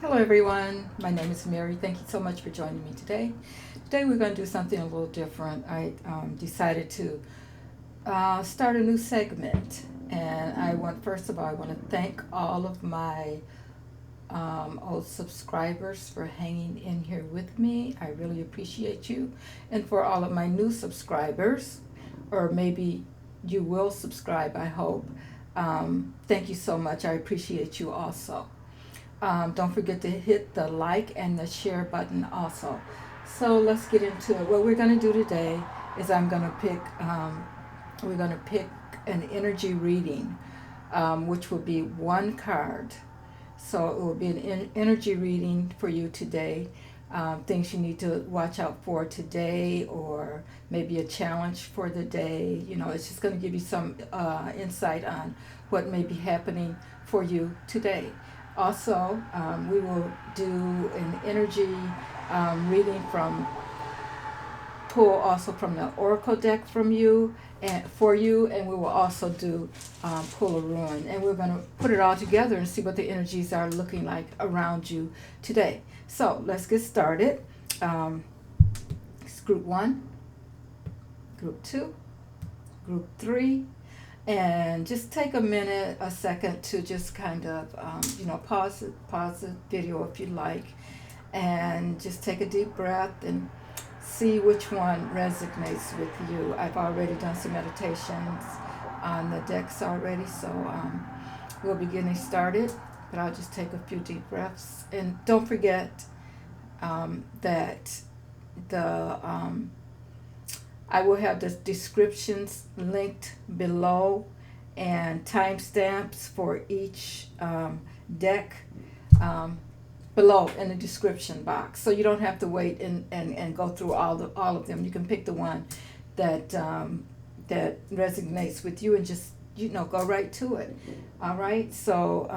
Hello everyone, my name is Mary. Thank you so much for joining me today. Today we're going to do something a little different. I decided to start a new segment, and first of all, I want to thank all of my old subscribers for hanging in here with me. I really appreciate you. And for all of my new subscribers, or maybe you will subscribe, I hope. Thank you so much. I appreciate you also. Don't forget to hit the like and the share button also. So let's get into it. What we're going to do today is we're going to pick an energy reading, which will be one card. So it will be an energy reading for you today. Things you need to watch out for today, or maybe a challenge for the day. It's just going to give you some insight on what may be happening for you today. Also, we will do an energy reading pull also from the Oracle deck for you, and we will also do pull a rune, and we're going to put it all together and see what the energies are looking like around you today. So let's get started. It's group 1, group 2, group 3. And just take a second to just kind of, pause the video if you like, and just take a deep breath and see which one resonates with you. I've already done some meditations on the decks already, so we'll be getting started, but I'll just take a few deep breaths. And don't forget that I will have the descriptions linked below and timestamps for each deck below in the description box. So you don't have to wait and go through all of them. You can pick the one that resonates with you and just go right to it. All right. So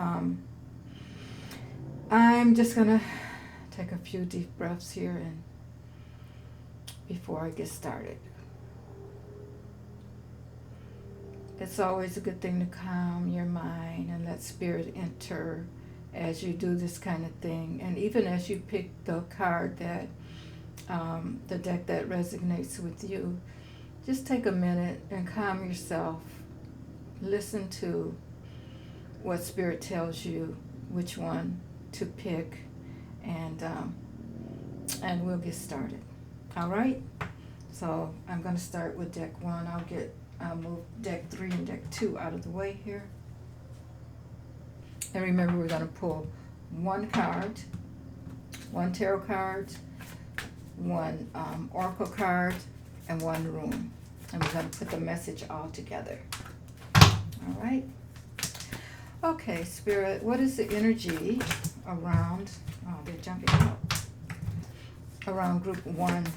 I'm just gonna take a few deep breaths here and before I get started. It's always a good thing to calm your mind and let spirit enter as you do this kind of thing. And even as you pick the card the deck that resonates with you, just take a minute and calm yourself. Listen to what spirit tells you, which one to pick, and we'll get started. All right? So I'm going to start with deck 1. I'll move deck 3 and deck 2 out of the way here. And remember, we're going to pull one card, one tarot card, one oracle card, and one rune. And we're going to put the message all together. All right? Okay, Spirit, what is the energy around, they're jumping out, around group 1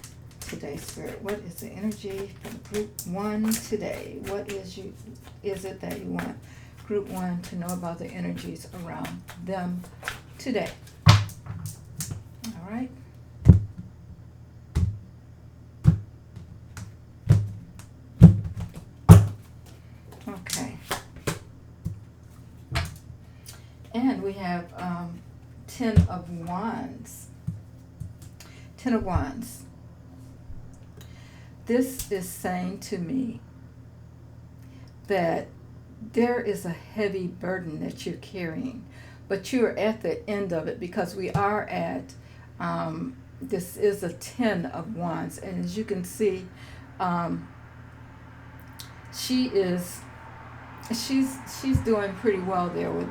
today, Spirit? What is the energy from group 1 today? What is it that you want group 1 to know about the energies around them today? All right. Okay. And we have 10 of Wands. 10 of Wands. This is saying to me that there is a heavy burden that you're carrying, but you're at the end of it, because we are at, this is a 10 of Wands. And as you can see, she's doing pretty well there with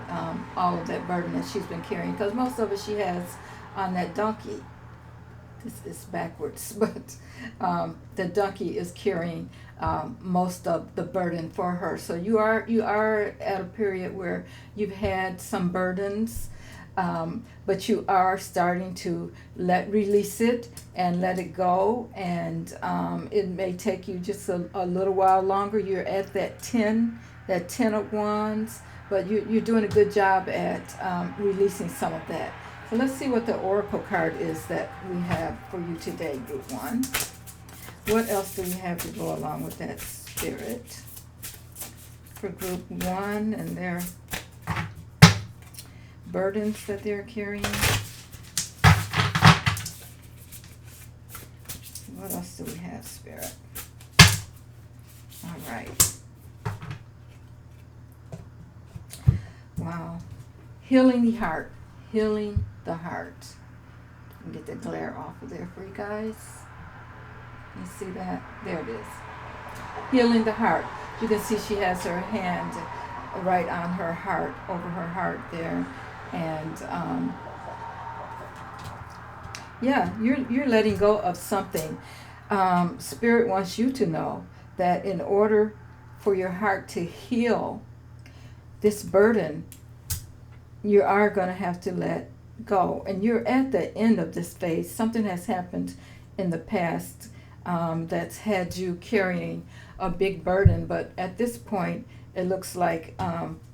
all of that burden that she's been carrying, because most of it she has on that donkey. This is backwards, but the donkey is carrying most of the burden for her. So you are at a period where you've had some burdens, but you are starting to release it and let it go. And it may take you just a little while longer. You're at that 10 of Wands, but you're doing a good job at releasing some of that. So let's see what the Oracle card is that we have for you today, group 1. What else do we have to go along with that, Spirit, for group 1 and their burdens that they're carrying. What else do we have, Spirit? All right. Wow. Healing the heart. Healing the heart. Get the glare off of there for you guys. You see that? There it is. Healing the heart. You can see she has her hand right on her heart, over her heart there. And yeah, you're letting go of something. Spirit wants you to know that in order for your heart to heal this burden, you are going to have to let go. And you're at the end of this phase. Something has happened in the past that's had you carrying a big burden. But at this point, it looks like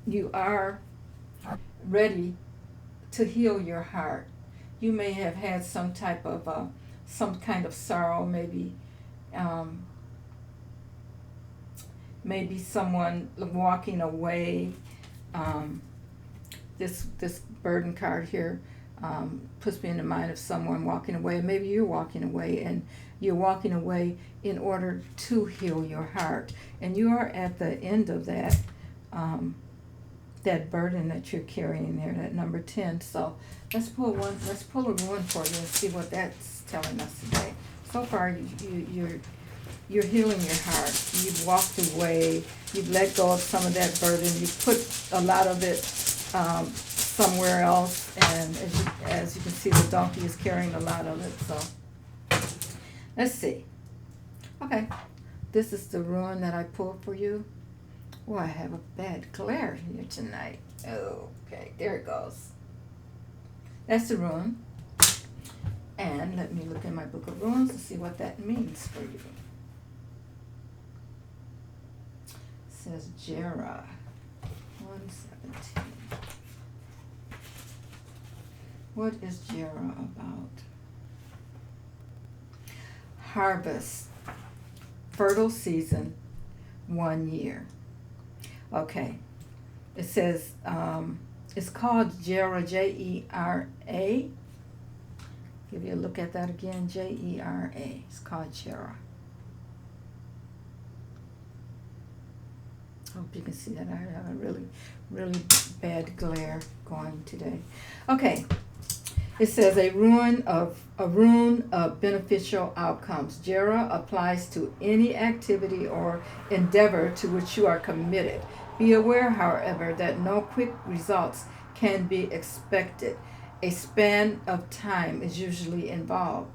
you are ready to heal your heart. You may have had some type of, some kind of sorrow, maybe maybe someone walking away. This burden card here puts me in the mind of someone walking away. Maybe you're walking away, and you're walking away in order to heal your heart. And you are at the end of that that burden that you're carrying there, that number 10. So let's pull a rune for you and see what that's telling us today. So far, you're healing your heart. You've walked away. You've let go of some of that burden. You've put a lot of it somewhere else. And as you can see, the donkey is carrying a lot of it. So let's see. Okay, this is the rune that I pulled for you. Oh, I have a bad glare here tonight. Okay, there it goes. That's the rune. And let me look in my book of runes to see what that means for you. It says Jera 117. What is Jera about? Harvest. Fertile season. 1 year. Okay. It says it's called Jera, Jera. Give you a look at that again, Jera. It's called Jera. Hope you can see that. I have a really bad glare going today. Okay. It says a rune of beneficial outcomes. Jera applies to any activity or endeavor to which you are committed. Be aware, however, that no quick results can be expected. A span of time is usually involved.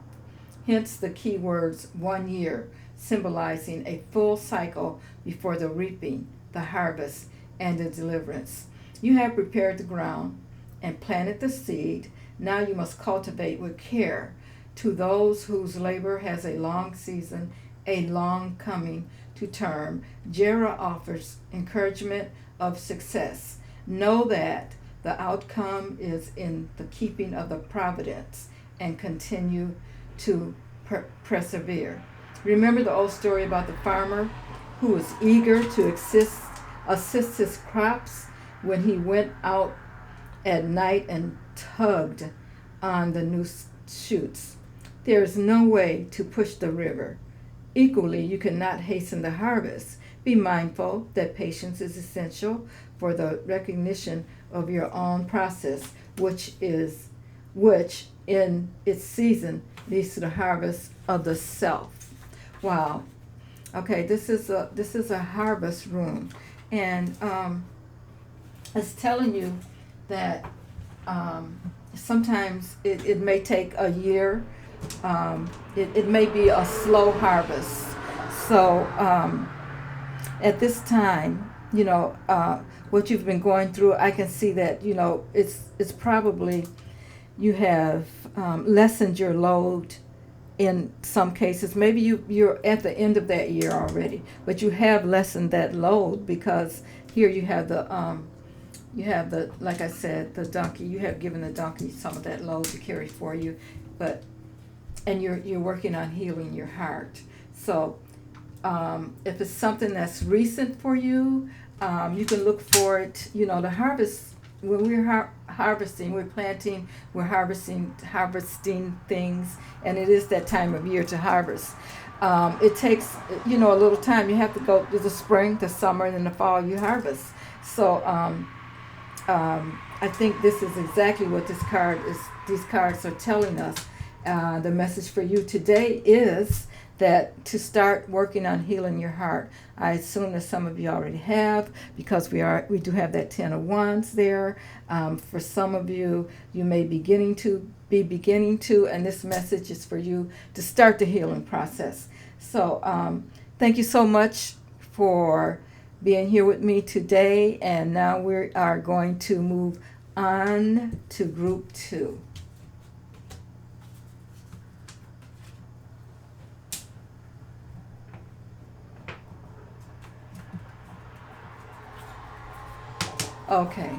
Hence the key words 1 year, symbolizing a full cycle before the reaping, the harvest, and the deliverance. You have prepared the ground and planted the seed. Now you must cultivate with care. To those whose labor has a long season, a long coming to term, Jera offers encouragement of success. Know that the outcome is in the keeping of the providence, and continue to persevere. Remember the old story about the farmer who was eager to assist his crops when he went out at night and tugged on the new shoots. There is no way to push the river. Equally, you cannot hasten the harvest. Be mindful that patience is essential for the recognition of your own process, which in its season leads to the harvest of the self. Wow. Okay, this is a harvest rune, and it's telling you that sometimes it may take a year. It may be a slow harvest. So at this time, what you've been going through, I can see that, it's probably you have lessened your load in some cases. Maybe you're at the end of that year already, but you have lessened that load, because here you have the like I said, the donkey. You have given the donkey some of that load to carry for you, and you're working on healing your heart. So if it's something that's recent for you, you can look for it. The harvest, when we're harvesting. We're planting, we're harvesting things, and it is that time of year to harvest. It takes, a little time. You have to go through the spring, the summer, and in the fall you harvest. So I think this is exactly what these cards are telling us. The message for you today is that to start working on healing your heart. I assume that some of you already have, because we do have that 10 of Wands there. For some of you, you may be beginning to, and this message is for you to start the healing process. So thank you so much for being here with me today, and now we are going to move on to group 2. Okay.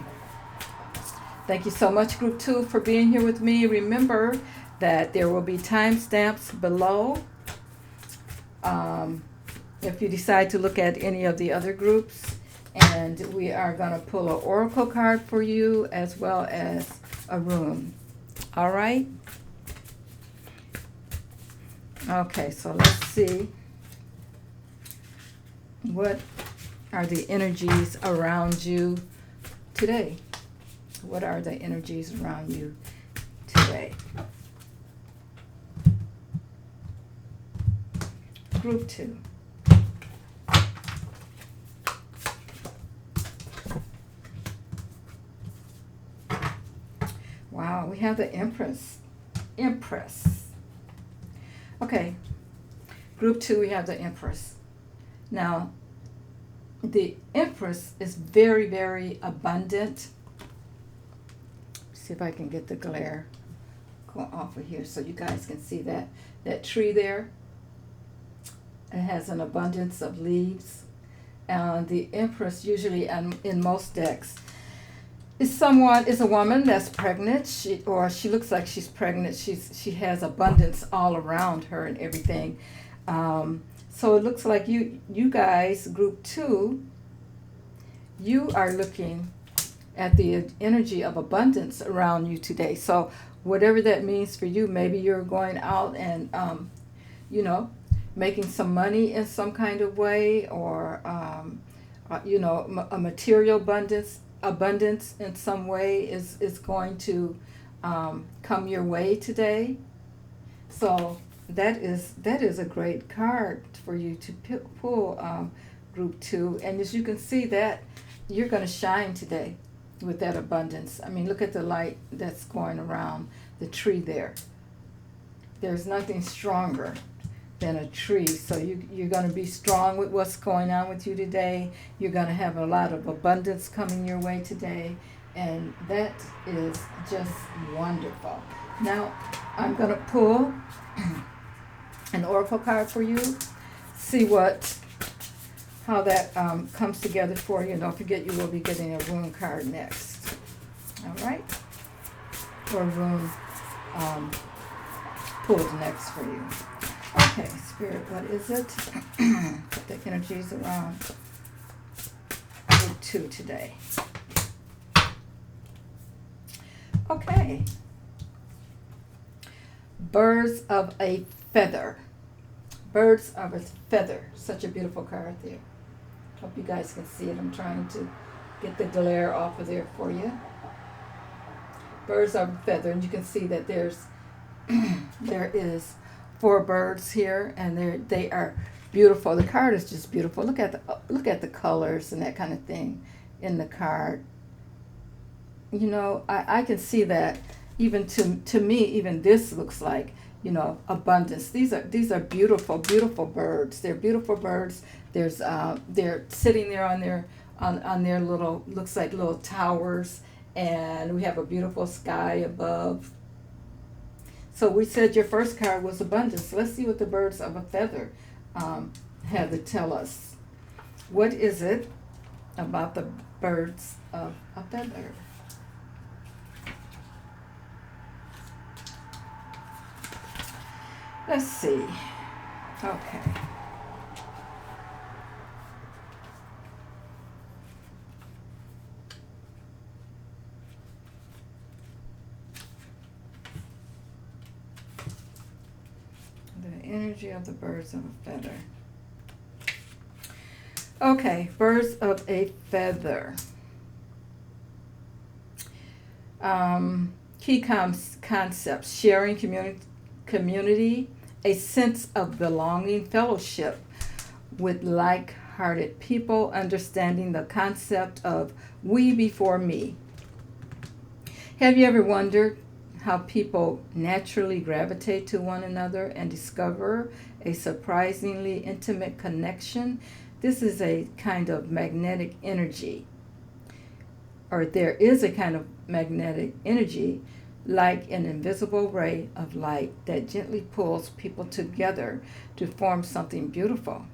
Thank you so much, Group 2, for being here with me. Remember that there will be timestamps below. If you decide to look at any of the other groups, and we are going to pull an oracle card for you as well as a rune. All right? Okay, so let's see. What are the energies around you today? What are the energies around you today? Group 2. Wow, we have the Empress. Okay, Group 2, we have the Empress. Now, the Empress is very, very abundant. See if I can get the glare going off of here so you guys can see that tree there. It has an abundance of leaves. The Empress usually in most decks is a woman that's pregnant. She looks like she's pregnant. She has abundance all around her and everything. So it looks like you guys, Group 2, you are looking at the energy of abundance around you today. So whatever that means for you, maybe you're going out and, making some money in some kind of way, or, a material abundance in some way is going to come your way today. So that is a great card for you to pull, Group 2. And as you can see, that you're going to shine today with that abundance. I mean, look at the light that's going around the tree there. There's nothing stronger than a tree. So you're going to be strong with what's going on with you today. You're going to have a lot of abundance coming your way today. And that is just wonderful. Now, I'm going to pull an oracle card for you. See how that comes together for you. And don't forget, you will be getting a rune card next. All right? Or rune pulled next for you. Okay, Spirit, what is it? Put the energies around Group 2 today. Okay. Birds of a feather. Birds of a feather. Such a beautiful card there. Hope you guys can see it. I'm trying to get the glare off of there for you. Birds of a feather, and you can see that there is 4 birds here, and they are beautiful. The card is just beautiful. Look at the colors and that kind of thing in the card. I can see that even to me, even this looks like, abundance. These are beautiful, beautiful birds. They're beautiful birds. They're sitting there on their little, looks like little towers, and we have a beautiful sky above. So we said your first card was abundance. Let's see what the birds of a feather have to tell us. What is it about the birds of a feather? Let's see. Okay. energy of the birds of a feather. Okay, birds of a feather. Key concepts: sharing, community, a sense of belonging, fellowship with like-hearted people, understanding the concept of we before me. Have you ever wondered how people naturally gravitate to one another and discover a surprisingly intimate connection? This is a kind of magnetic energy, or there is a kind of magnetic energy like an invisible ray of light that gently pulls people together to form something beautiful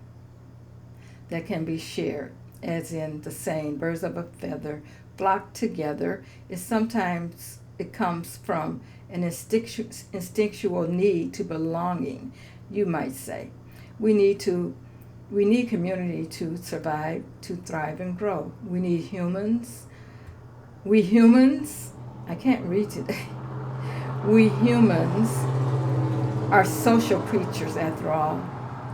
that can be shared. As in the saying, birds of a feather flock together. It comes from an instinctual need to belonging, you might say. We need community to survive, to thrive and grow. We humans, I can't read today. We humans are social creatures after all.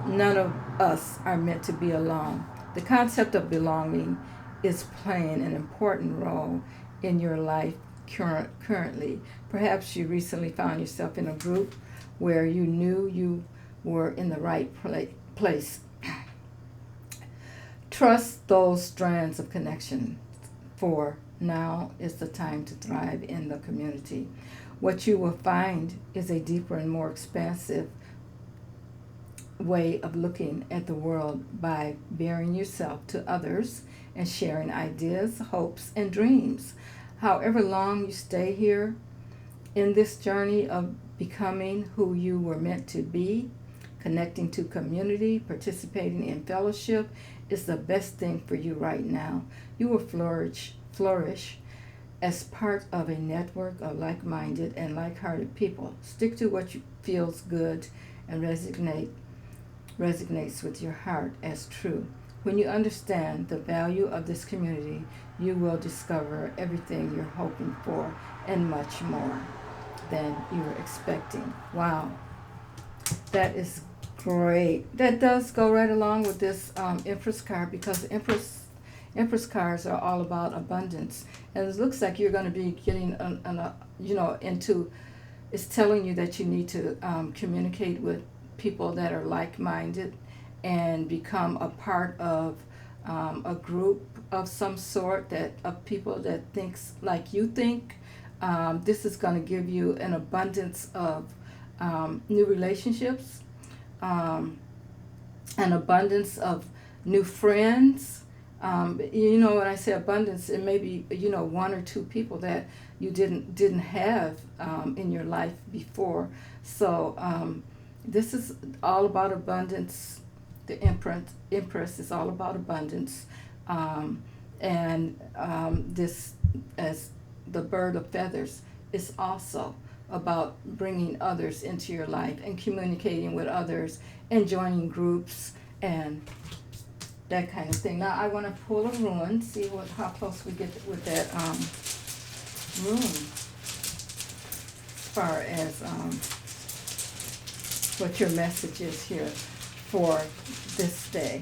None of us are meant to be alone. The concept of belonging is playing an important role in your life currently. Perhaps you recently found yourself in a group where you knew you were in the right place. Trust those strands of connection, for now is the time to thrive in the community. What you will find is a deeper and more expansive way of looking at the world by bearing yourself to others and sharing ideas, hopes, and dreams. However long you stay here in this journey of becoming who you were meant to be, connecting to community, participating in fellowship is the best thing for you right now. You will flourish as part of a network of like-minded and like-hearted people. Stick to what feels good and resonates with your heart as true. When you understand the value of this community, you will discover everything you're hoping for and much more than you were expecting. Wow, that is great. That does go right along with this Empress card, because Empress cards are all about abundance, and it looks like you're going to be getting into. It's telling you that you need to communicate with people that are like-minded and become a part of a group of some sort, of people that thinks like you think. This is going to give you an abundance of new relationships, an abundance of new friends. When I say abundance, it may be, one or two people that you didn't have in your life before. So this is all about abundance. The Empress is all about abundance. This, as the bird of feathers, is also about bringing others into your life and communicating with others and joining groups and that kind of thing. Now I want to pull a rune, see how close we get with that rune as far as what your message is here for this day.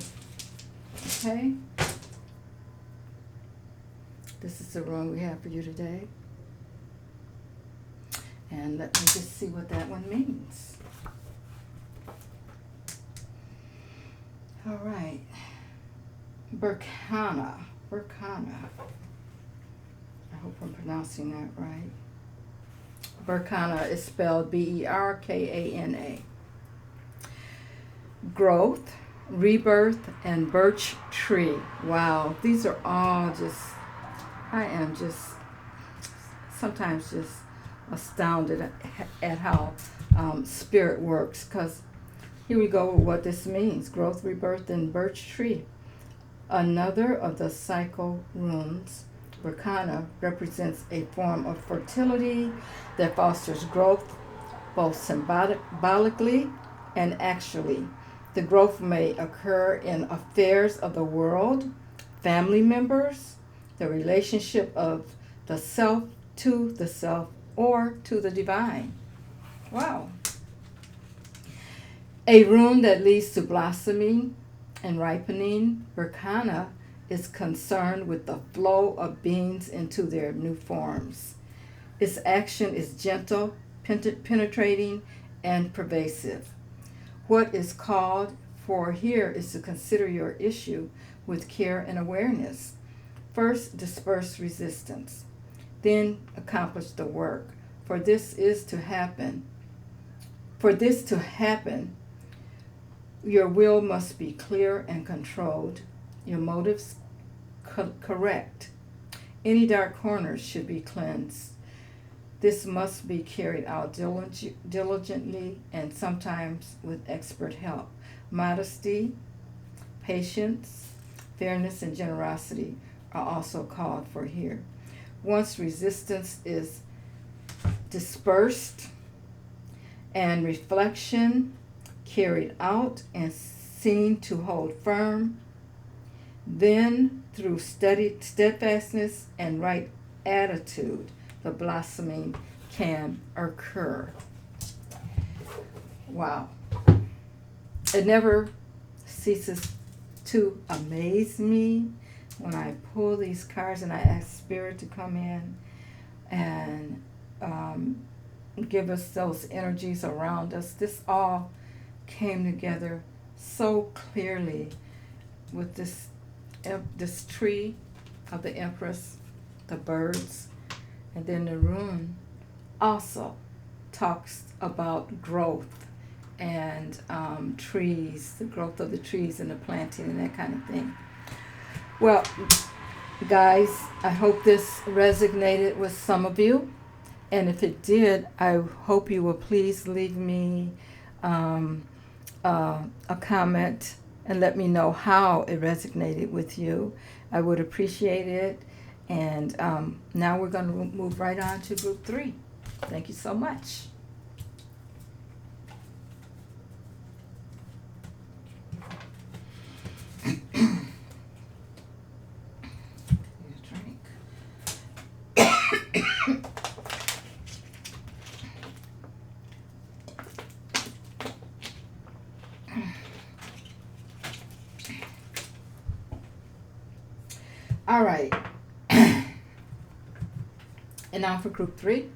Okay? This is the rune we have for you today. And let me just see what that one means. All right. Berkana. I hope I'm pronouncing that right. Berkana is spelled Berkana. Growth, rebirth, and birch tree. Wow, these are all I am sometimes just astounded at how spirit works, because here we go with what this means. Growth, rebirth, and birch tree. Another of the cycle runes, Berkana, represents a form of fertility that fosters growth both symbolically and actually. The growth may occur in affairs of the world, family members, the relationship of the self to the self, or to the divine. Wow. A rune that leads to blossoming and ripening. Berkana is concerned with the flow of beings into their new forms. Its action is gentle, penetrating, and pervasive. What is called for here is to consider your issue with care and awareness. First, disperse resistance. Then accomplish the work. For this to happen, your will must be clear and controlled, your motives correct. Any dark corners should be cleansed. This must be carried out diligently and sometimes with expert help. Modesty, patience, fairness, and generosity are also called for here. Once resistance is dispersed and reflection carried out and seen to hold firm, then through steadfastness and right attitude, the blossoming can occur. Wow. It never ceases to amaze me when I pull these cards and I ask Spirit to come in and give us those energies around us. This all came together so clearly with this tree of the Empress, the birds, and then the rune also talks about growth and trees, the growth of the trees and the planting and that kind of thing. Well, guys, I hope this resonated with some of you. And if it did, I hope you will please leave me a comment and let me know how it resonated with you. I would appreciate it. And now we're going to move right on to group 3. Thank you so much. All right. And now for group 3.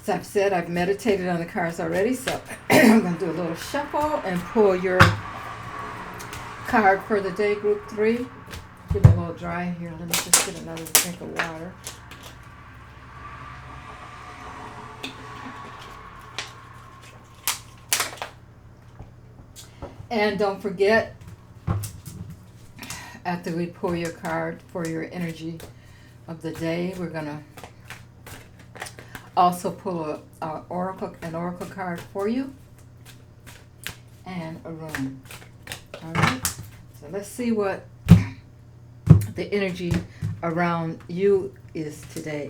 As I've said, I've meditated on the cards already, so I'm going to do a little shuffle and pull your card for the day, group 3. Get a little dry here. Let me just get another drink of water. And don't forget, after we pull your card for your energy of the day, we're going to also pull an oracle card for you and a rune. All right, so let's see what the energy around you is today,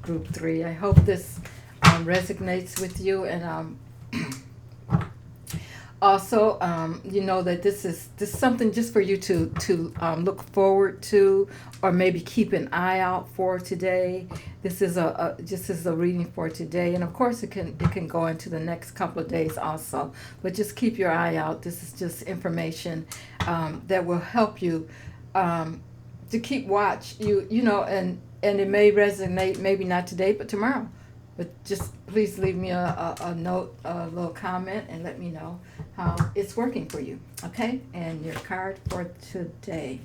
group 3. I hope this resonates with you, and also, you know that this is something just for you to look forward to, or maybe keep an eye out for today. This is just as a reading for today, and of course it can go into the next couple of days also. But just keep your eye out. This is just information that will help you to keep watch. You know, and it may resonate, maybe not today, but tomorrow. But just please leave me a note, a little comment, and let me know how it's working for you, okay? And your card for today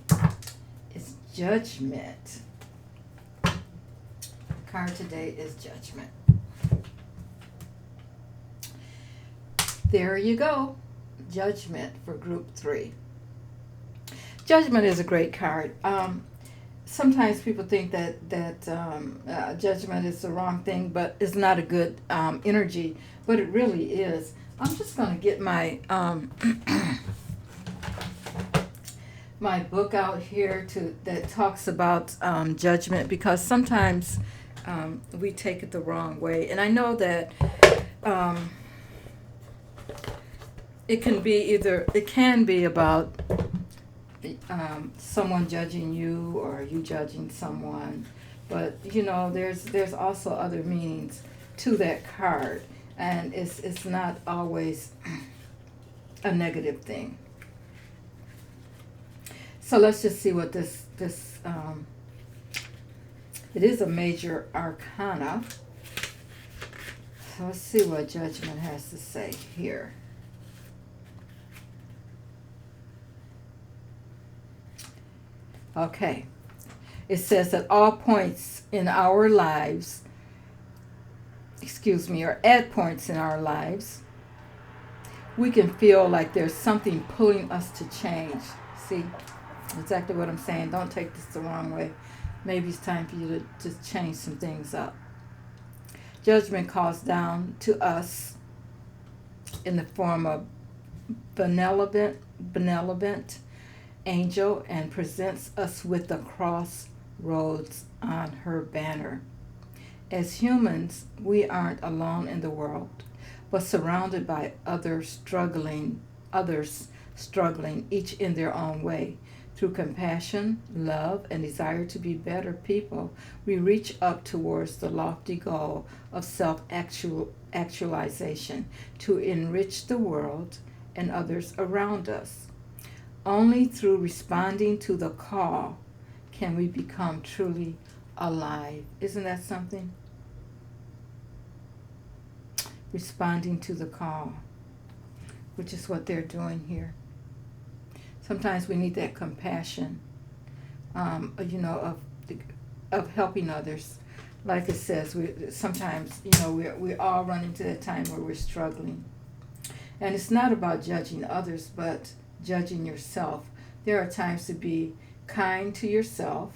is Judgment. Card today is Judgment. There you go. Judgment for group 3. Judgment is a great card. Sometimes people think that judgment is the wrong thing, but it's not a good energy, but it really is. I'm just going to get my my book out here that talks about judgment, because sometimes we take it the wrong way. And I know that it can be about someone judging you or you judging someone, but you know there's also other meanings to that card. And it's not always a negative thing. So let's just see what this it is a major arcana. So let's see what Judgment has to say here. Okay. It says at all points in our lives, or at points in our lives, we can feel like there's something pulling us to change. See, exactly what I'm saying. Don't take this the wrong way. Maybe it's time for you to just change some things up. Judgment calls down to us in the form of benevolent angel and presents us with the crossroads on her banner. As humans, we aren't alone in the world, but surrounded by others struggling, each in their own way. Through compassion, love, and desire to be better people, we reach up towards the lofty goal of self-actualization to enrich the world and others around us. Only through responding to the call can we become truly alive. Isn't that something? Responding to the call, which is what they're doing here. Sometimes we need that compassion, of helping others. Like it says, sometimes we all run into that time where we're struggling, and it's not about judging others, but judging yourself. There are times to be kind to yourself,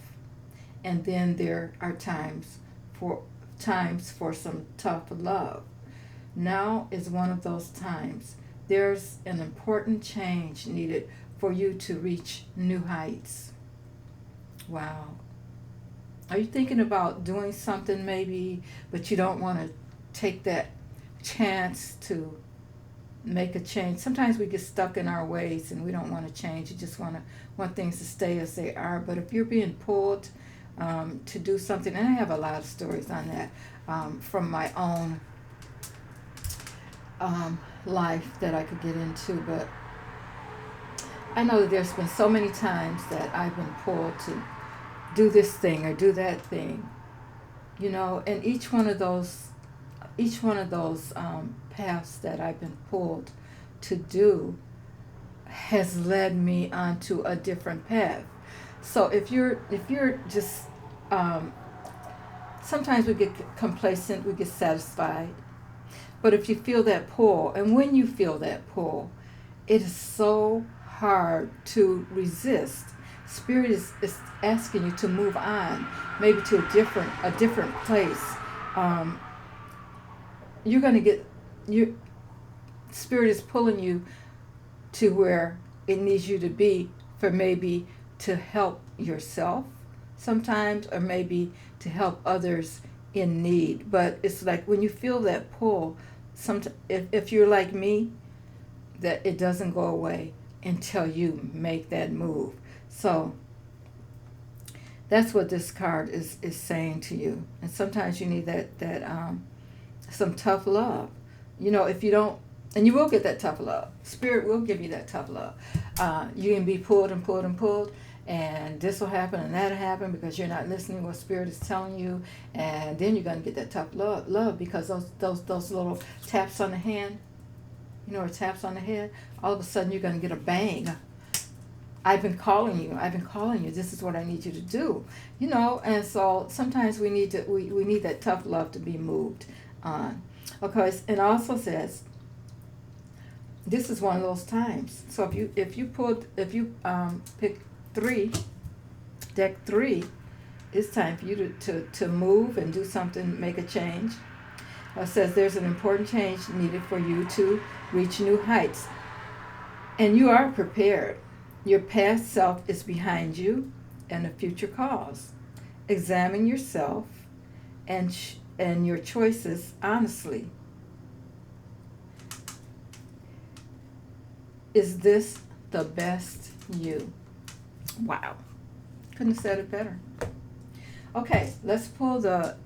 and then there are times for some tough love. Now is one of those times. There's an important change needed for you to reach new heights. Wow. Are you thinking about doing something maybe, but you don't want to take that chance to make a change? Sometimes we get stuck in our ways and we don't want to change. You just want things to stay as they are. But if you're being pulled to do something, and I have a lot of stories on that from my own life that I could get into, but I know that there's been so many times that I've been pulled to do this thing or do that thing, and each one of those paths that I've been pulled to do has led me onto a different path. So if you're just sometimes we get complacent, we get satisfied, but if you feel that pull, and when you feel that pull, it is so hard to resist. Spirit is asking you to move on, maybe to a different place. You're going to get your Spirit is pulling you to where it needs you to be, for maybe to help yourself sometimes, or maybe to help others in need. But it's like when you feel that pull, if you're like me, that it doesn't go away until you make that move. So that's what this card is saying to you. And sometimes you need that some tough love. If you don't, and you will get that tough love. Spirit will give you that tough love. You can be pulled and pulled and pulled, and this will happen and that'll happen because you're not listening to what Spirit is telling you, and then you're going to get that tough love because those little taps on the hand, or taps on the head, all of a sudden you're going to get a bang. I've been calling you. This is what I need you to do. And so sometimes we need that tough love to be moved on. Okay, it also says this is one of those times. So if you pick 3, deck 3, it's time for you to move and do something, make a change. It says there's an important change needed for you to reach new heights. And you are prepared. Your past self is behind you, and the future calls. Examine yourself and your choices honestly. Is this the best you? Wow. Couldn't have said it better. Okay, let's pull the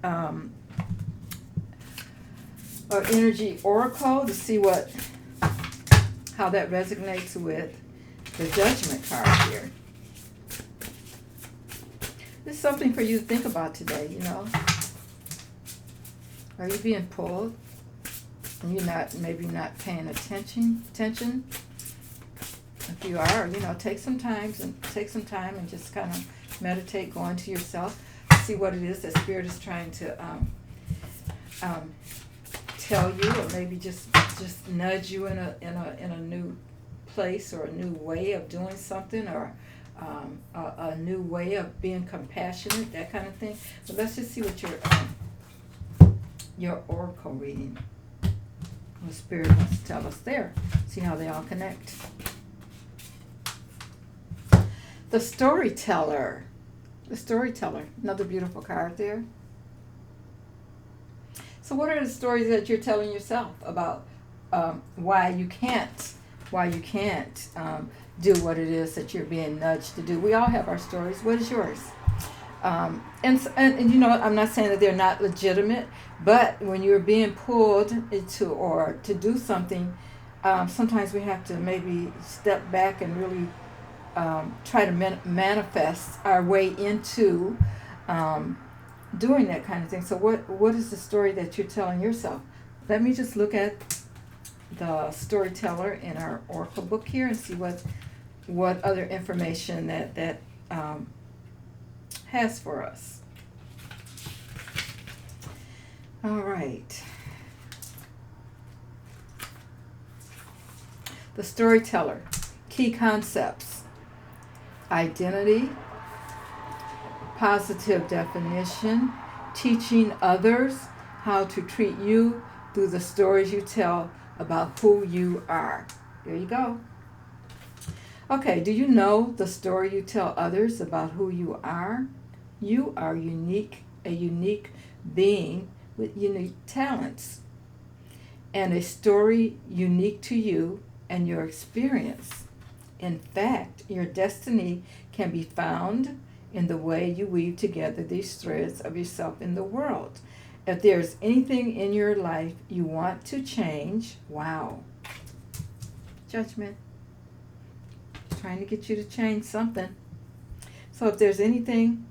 or energy oracle to see how that resonates with the Judgment card here. This is something for you to think about today, you know. Are you being pulled and you're maybe not paying attention? If you are, you know, take some time and just kind of meditate, go into yourself, see what it is that Spirit is trying to tell you, or maybe just nudge you in a new place, or a new way of doing something, or a new way of being compassionate, that kind of thing. So let's just see what your oracle reading, what Spirit wants to tell us there. See how they all connect. The Storyteller. The Storyteller. Another beautiful card there. So what are the stories that you're telling yourself about why you can't do what it is that you're being nudged to do? We all have our stories. What is yours? And you know, I'm not saying that they're not legitimate, but when you're being pulled to do something, sometimes we have to maybe step back and really try to manifest our way into doing that kind of thing. So what is the story that you're telling yourself? Let me just look at the Storyteller in our oracle book here and see what other information that has for us. All right. The Storyteller. Key concepts: identity, positive definition, teaching others how to treat you through the stories you tell about who you are. There you go. Okay, do you know the story you tell others about who you are? You are unique, a unique being with unique talents, and a story unique to you and your experience. In fact, your destiny can be found in the way you weave together these threads of yourself in the world. If there's anything in your life you want to change, wow. Judgment. Trying to get you to change something. So if there's anything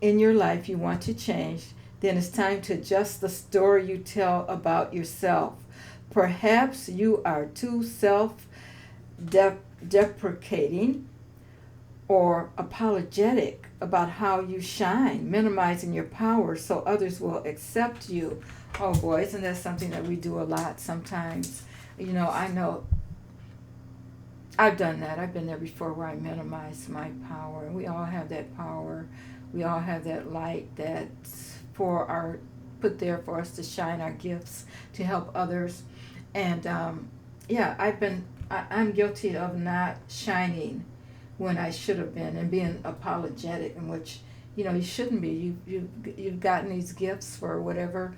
in your life you want to change, then it's time to adjust the story you tell about yourself. Perhaps you are too self-deprecating or apologetic about how you shine, minimizing your power so others will accept you. Oh boy, isn't that something that we do a lot sometimes? You know, I know I've done that. I've been there before, where I minimize my power. We all have that power. We all have that light that's put there for us to shine our gifts, to help others. And I'm guilty of not shining when I should have been, and being apologetic, in which, you know, you shouldn't be. You've gotten these gifts for whatever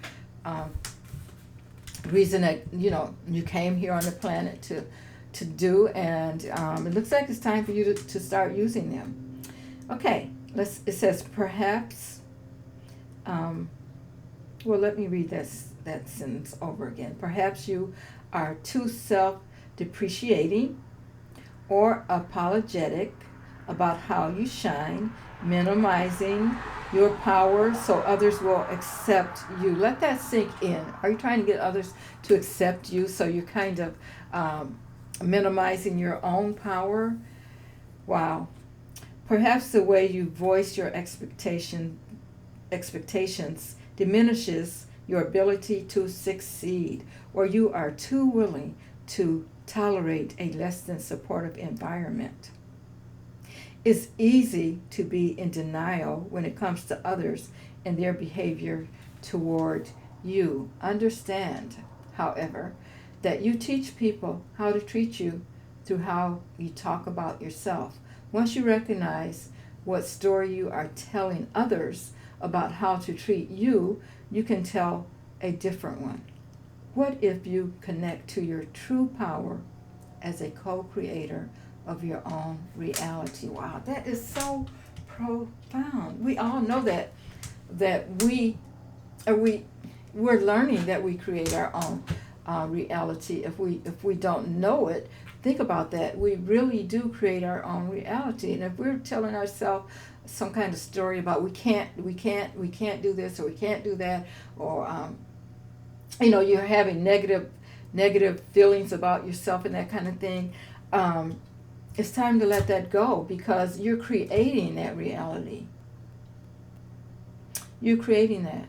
reason that, you know, you came here on the planet to do, and it looks like it's time for you to start using them. Okay, it says perhaps, well, let me read that sentence over again. Perhaps you are too self-depreciating or apologetic about how you shine, minimizing your power so others will accept you. Let that sink in. Are you trying to get others to accept you, so you're kind of minimizing your own power? Wow. Perhaps the way you voice your expectations diminishes your ability to succeed, or you are too willing to tolerate a less than supportive environment. It's easy to be in denial when it comes to others and their behavior toward you. Understand, however, that you teach people how to treat you through how you talk about yourself. Once you recognize what story you are telling others about how to treat you, you can tell a different one. What if you connect to your true power as a co-creator of your own reality? Wow, that is so profound. We all know that we we're learning that we create our own reality. If we don't know it, think about that. We really do create our own reality. And if we're telling ourselves some kind of story about we can't do this, or we can't do that, or you're having negative feelings about yourself and that kind of thing, it's time to let that go, because you're creating that reality. You're creating that.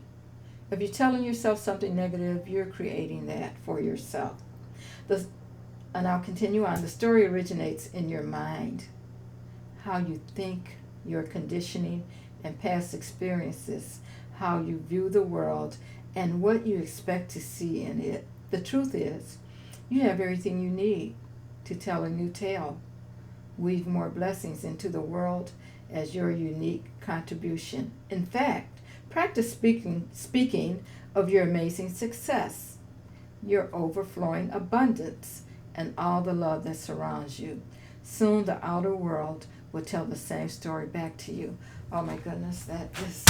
If you're telling yourself something negative, you're creating that for yourself. And I'll continue on. The story originates in your mind. How you think, your conditioning, and past experiences, how you view the world, and what you expect to see in it. The truth is, you have everything you need to tell a new tale. Weave more blessings into the world as your unique contribution. In fact, practice speaking of your amazing success, your overflowing abundance, and all the love that surrounds you. Soon the outer world will tell the same story back to you. Oh my goodness, that is,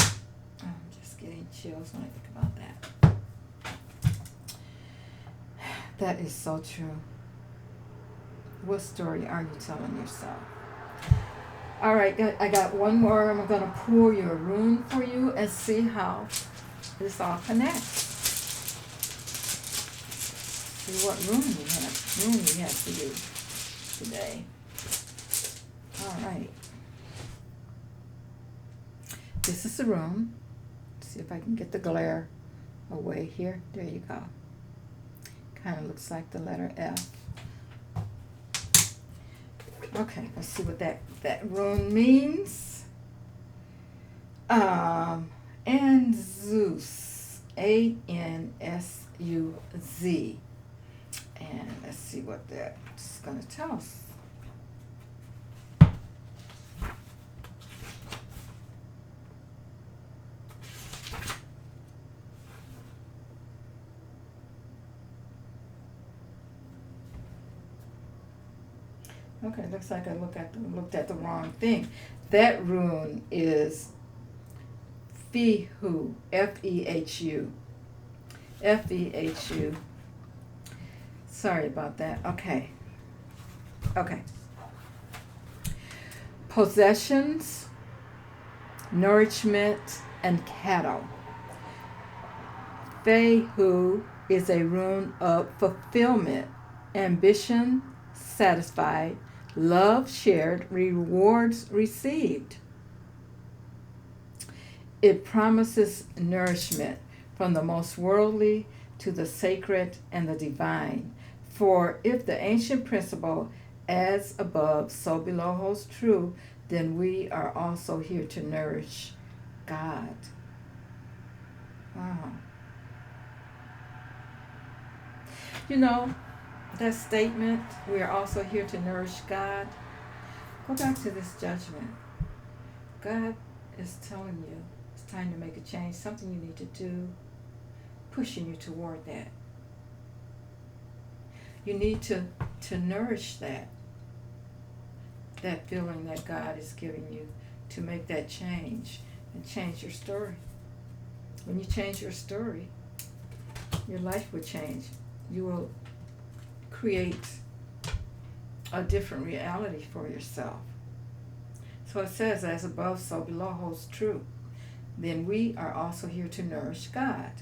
I'm just getting chills when I think about that. That is so true. What story are you telling yourself? All right, I got one more. I'm going to pull your rune for you and see how this all connects. See what rune we have for you today. All right. This is the rune. Let's see if I can get the glare away here. There you go. Kind of looks like the letter F. Okay, let's see what that rune means. Anzuz, A-N-S-U-Z. And let's see what that's going to tell us. Okay, looks like I looked at the wrong thing. That rune is Fehu, F-E-H-U. F-E-H-U. Sorry about that. Okay. Possessions, nourishment, and cattle. Fehu is a rune of fulfillment, ambition satisfied, love shared, rewards received. It promises nourishment from the most worldly to the sacred and the divine. For if the ancient principle, as above, so below, holds true, then we are also here to nourish God. Wow. That statement, we are also here to nourish God. Go back to this judgment. God is telling you it's time to make a change, something you need to do, pushing you toward that. You need to nourish that feeling that God is giving you to make that change and change your story. When you change your story, your life will change. You will create a different reality for yourself. So it says, as above, so below holds true. Then we are also here to nourish God.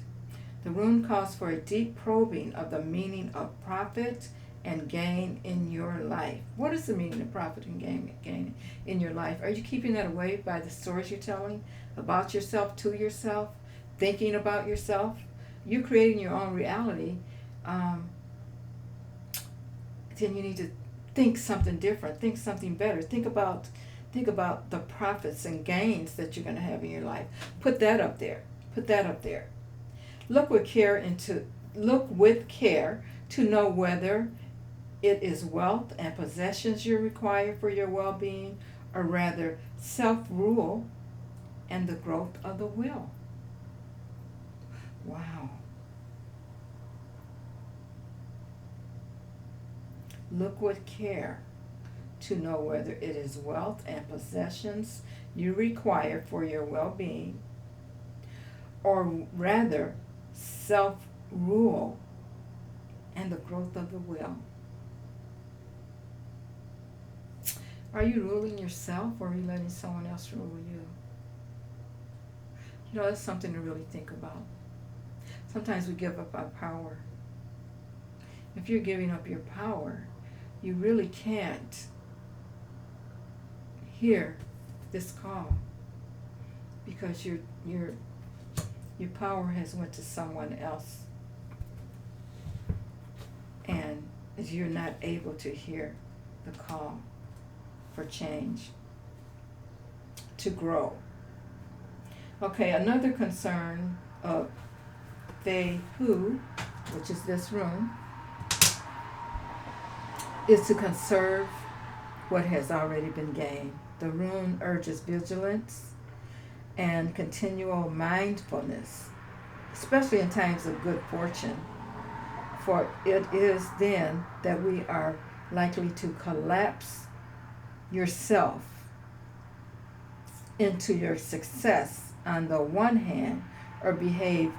The rune calls for a deep probing of the meaning of profit and gain in your life. What is the meaning of profit and gain in your life? Are you keeping that away by the stories you're telling about yourself, to yourself, thinking about yourself? You're creating your own reality. Then you need to think something different, think something better. Think about the profits and gains that you're going to have in your life. Put that up there. Look with care to know whether it is wealth and possessions you require for your well-being, or rather self-rule and the growth of the will. Wow. Look with care to know whether it is wealth and possessions you require for your well-being, or rather self-rule, and the growth of the will. Are you ruling yourself, or are you letting someone else rule you? You know, that's something to really think about. Sometimes we give up our power. If you're giving up your power, you really can't hear this call, because your power has went to someone else, and you're not able to hear the call for change, to grow. Okay, another concern of they who, which is this rune, is to conserve what has already been gained. The rune urges vigilance and continual mindfulness, especially in times of good fortune, for it is then that we are likely to collapse yourself into your success on the one hand, or behave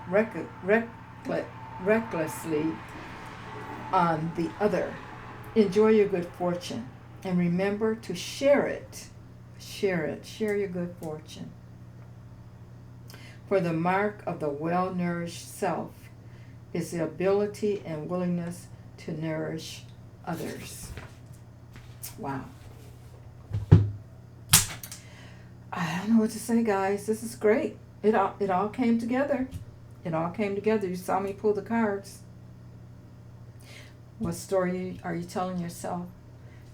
recklessly on the other. Enjoy your good fortune and remember to share it. Share your good fortune. For the mark of the well-nourished self is the ability and willingness to nourish others. Wow. I don't know what to say, guys. This is great. It all came together. It all came together. You saw me pull the cards. What story are you telling yourself?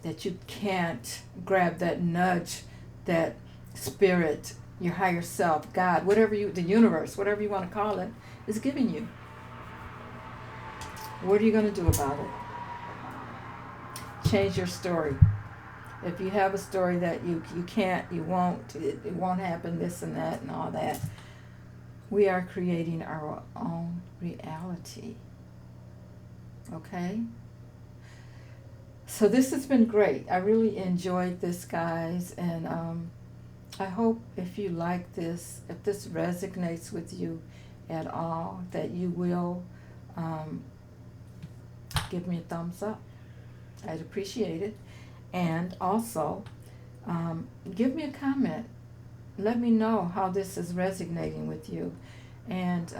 That you can't grab that nudge, that spirit, your higher self, God, the universe, whatever you want to call it, is giving you. What are you going to do about it? Change your story. If you have a story that you can't, you won't, it won't happen, this and that and all that, we are creating our own reality. Okay? So this has been great. I really enjoyed this, guys, and I hope if you like this, if this resonates with you at all, that you will give me a thumbs up. I'd appreciate it. And also, give me a comment. Let me know how this is resonating with you. And,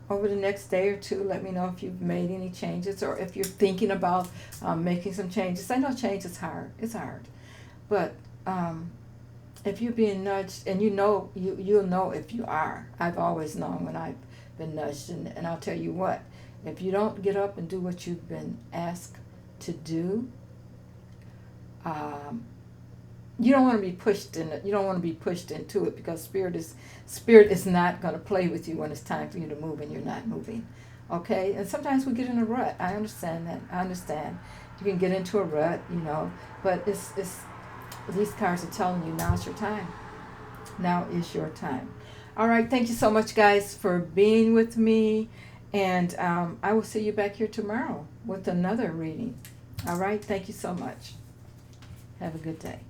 over the next day or two, let me know if you've made any changes, or if you're thinking about making some changes. I know change is hard. It's hard. But if you're being nudged, and you'll know if you are. I've always known when I've been nudged. And I'll tell you what, if you don't get up and do what you've been asked to do, you don't want to be pushed in it. You don't want to be pushed into it, because spirit is not going to play with you when it's time for you to move and you're not moving. Okay? And sometimes we get in a rut. I understand that. I understand. You can get into a rut, but it's these cards are telling you now's your time. Now is your time. All right. Thank you so much, guys, for being with me. And I will see you back here tomorrow with another reading. All right. Thank you so much. Have a good day.